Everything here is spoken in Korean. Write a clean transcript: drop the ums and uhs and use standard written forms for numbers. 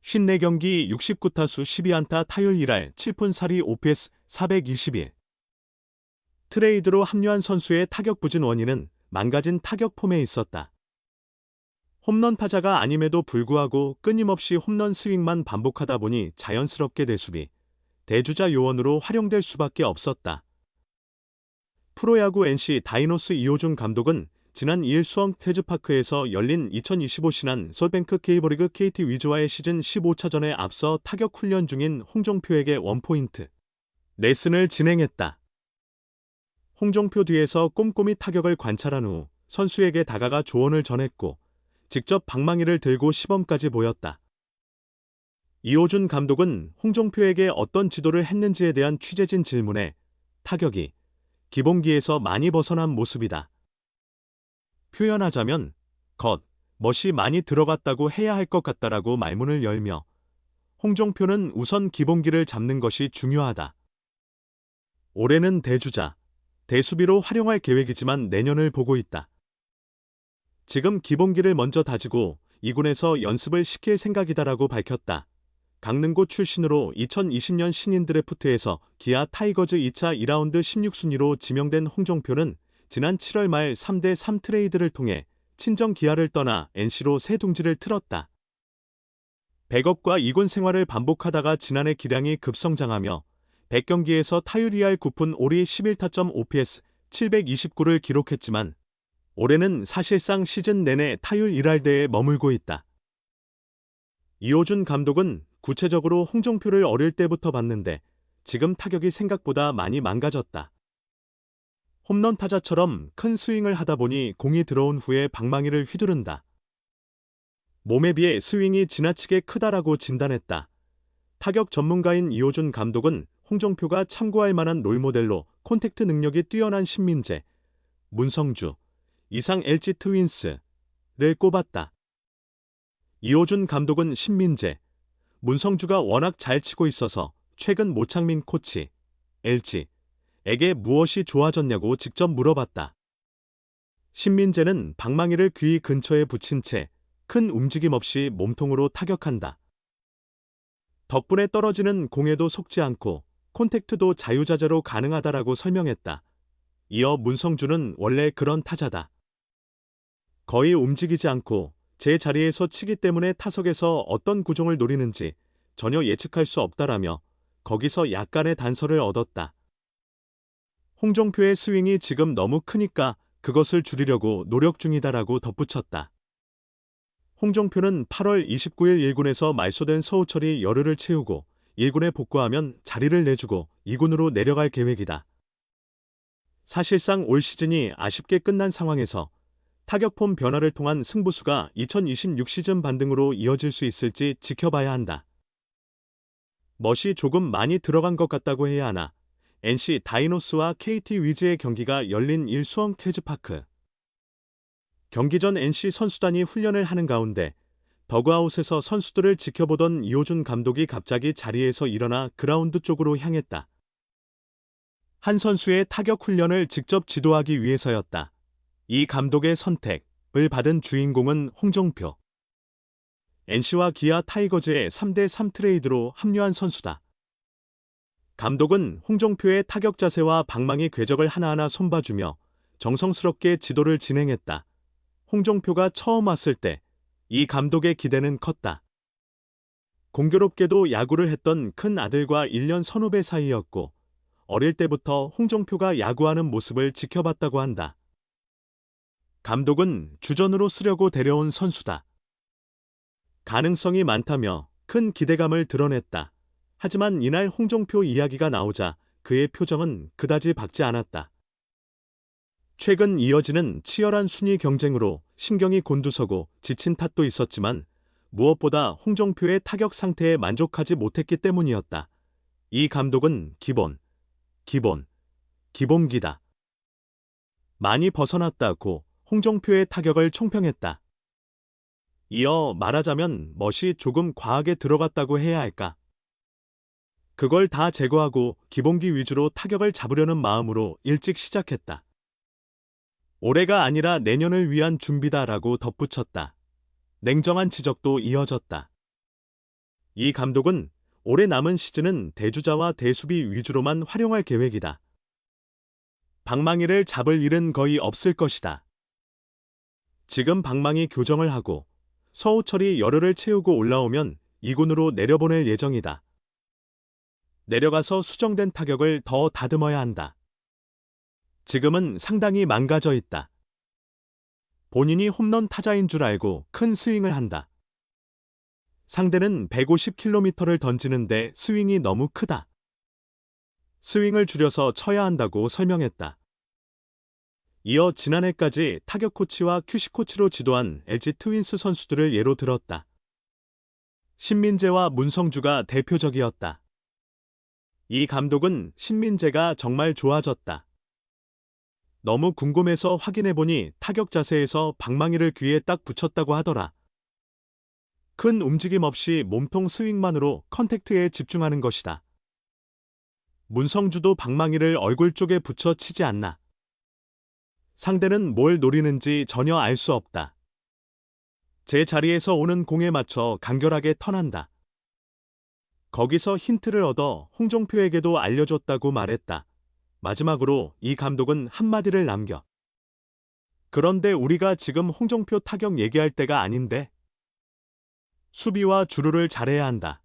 54경기 69타수 12안타 타율 1할 7푼 4리 OPS 421. 트레이드로 합류한 선수의 타격 부진 원인은 망가진 타격 폼에 있었다. 홈런 타자가 아님에도 불구하고 끊임없이 홈런 스윙만 반복하다 보니 자연스럽게 대수비, 대주자 요원으로 활용될 수밖에 없었다. 프로야구 NC 다이노스 이호준 감독은 지난 2일 수원 태즈파크에서 열린 2025 신한 솔뱅크 K리그 KT 위즈와의 시즌 15차전에 앞서 타격 훈련 중인 홍종표에게 원포인트 레슨을 진행했다. 홍종표 뒤에서 꼼꼼히 타격을 관찰한 후 선수에게 다가가 조언을 전했고 직접 방망이를 들고 시범까지 보였다. 이호준 감독은 홍종표에게 어떤 지도를 했는지에 대한 취재진 질문에 타격이 기본기에서 많이 벗어난 모습이다. 표현하자면 멋이 많이 들어갔다고 해야 할 것 같다라고 말문을 열며 홍종표는 우선 기본기를 잡는 것이 중요하다. 올해는 대주자, 대수비로 활용할 계획이지만 내년을 보고 있다. 지금 기본기를 먼저 다지고 2군에서 연습을 시킬 생각이다라고 밝혔다. 강릉고 출신으로 2020년 신인 드래프트에서 기아 타이거즈 2차 2라운드 16순위로 지명된 홍종표는 지난 7월 말 3대3 트레이드를 통해 친정 기아를 떠나 NC로 새 둥지를 틀었다. 백업과 2군 생활을 반복하다가 지난해 기량이 급성장하며 100경기에서 타율 2할 9푼 5리 11타점 OPS 729를 기록했지만 올해는 사실상 시즌 내내 타율 1할대에 머물고 있다. 이호준 감독은 구체적으로 홍종표를 어릴 때부터 봤는데 지금 타격이 생각보다 많이 망가졌다. 홈런 타자처럼 큰 스윙을 하다 보니 공이 들어온 후에 방망이를 휘두른다. 몸에 비해 스윙이 지나치게 크다라고 진단했다. 타격 전문가인 이호준 감독은 홍종표가 참고할 만한 롤모델로 콘택트 능력이 뛰어난 신민재, 문성주, 이상 LG 트윈스를 꼽았다. 이호준 감독은 신민재, 문성주가 워낙 잘 치고 있어서 최근 모창민 코치, LG에게 무엇이 좋아졌냐고 직접 물어봤다. 신민재는 방망이를 귀 근처에 붙인 채 큰 움직임 없이 몸통으로 타격한다. 덕분에 떨어지는 공에도 속지 않고 콘택트도 자유자재로 가능하다라고 설명했다. 이어 문성주는 원래 그런 타자다. 거의 움직이지 않고 제 자리에서 치기 때문에 타석에서 어떤 구종을 노리는지 전혀 예측할 수 없다라며 거기서 약간의 단서를 얻었다. 홍종표의 스윙이 지금 너무 크니까 그것을 줄이려고 노력 중이다라고 덧붙였다. 홍종표는 8월 29일 1군에서 말소된 서우철이 열흘을 채우고 1군에 복구하면 자리를 내주고 2군으로 내려갈 계획이다. 사실상 올 시즌이 아쉽게 끝난 상황에서 타격폼 변화를 통한 승부수가 2026 시즌 반등으로 이어질 수 있을지 지켜봐야 한다. 멋이 조금 많이 들어간 것 같다고 해야 하나. NC 다이노스와 KT 위즈의 경기가 열린 수원 태즈파크. 경기 전 NC 선수단이 훈련을 하는 가운데 더그아웃에서 선수들을 지켜보던 이호준 감독이 갑자기 자리에서 일어나 그라운드 쪽으로 향했다. 한 선수의 타격 훈련을 직접 지도하기 위해서였다. 이 감독의 선택을 받은 주인공은 홍종표. NC와 기아 타이거즈의 3대3 트레이드로 합류한 선수다. 감독은 홍종표의 타격 자세와 방망이 궤적을 하나하나 손봐주며 정성스럽게 지도를 진행했다. 홍종표가 처음 왔을 때 이 감독의 기대는 컸다. 공교롭게도 야구를 했던 큰 아들과 1년 선후배 사이였고 어릴 때부터 홍종표가 야구하는 모습을 지켜봤다고 한다. 감독은 주전으로 쓰려고 데려온 선수다. 가능성이 많다며 큰 기대감을 드러냈다. 하지만 이날 홍종표 이야기가 나오자 그의 표정은 그다지 밝지 않았다. 최근 이어지는 치열한 순위 경쟁으로 신경이 곤두서고 지친 탓도 있었지만 무엇보다 홍종표의 타격 상태에 만족하지 못했기 때문이었다. 이 감독은 기본기다. 많이 벗어났다고 홍종표의 타격을 총평했다. 이어 말하자면 멋이 조금 과하게 들어갔다고 해야 할까? 그걸 다 제거하고 기본기 위주로 타격을 잡으려는 마음으로 일찍 시작했다. 올해가 아니라 내년을 위한 준비다라고 덧붙였다. 냉정한 지적도 이어졌다. 이 감독은 올해 남은 시즌은 대주자와 대수비 위주로만 활용할 계획이다. 방망이를 잡을 일은 거의 없을 것이다. 지금 방망이 교정을 하고 서우철이 열흘을 채우고 올라오면 2군으로 내려보낼 예정이다. 내려가서 수정된 타격을 더 다듬어야 한다. 지금은 상당히 망가져 있다. 본인이 홈런 타자인 줄 알고 큰 스윙을 한다. 상대는 150km를 던지는데 스윙이 너무 크다. 스윙을 줄여서 쳐야 한다고 설명했다. 이어 지난해까지 타격 코치와 큐시 코치로 지도한 LG 트윈스 선수들을 예로 들었다. 신민재와 문성주가 대표적이었다. 이 감독은 신민재가 정말 좋아졌다. 너무 궁금해서 확인해보니 타격 자세에서 방망이를 귀에 딱 붙였다고 하더라. 큰 움직임 없이 몸통 스윙만으로 컨택트에 집중하는 것이다. 문성주도 방망이를 얼굴 쪽에 붙여 치지 않나. 상대는 뭘 노리는지 전혀 알 수 없다. 제 자리에서 오는 공에 맞춰 간결하게 턴한다. 거기서 힌트를 얻어 홍종표에게도 알려줬다고 말했다. 마지막으로 이 감독은 한마디를 남겨. 그런데 우리가 지금 홍종표 타격 얘기할 때가 아닌데? 수비와 주루를 잘해야 한다.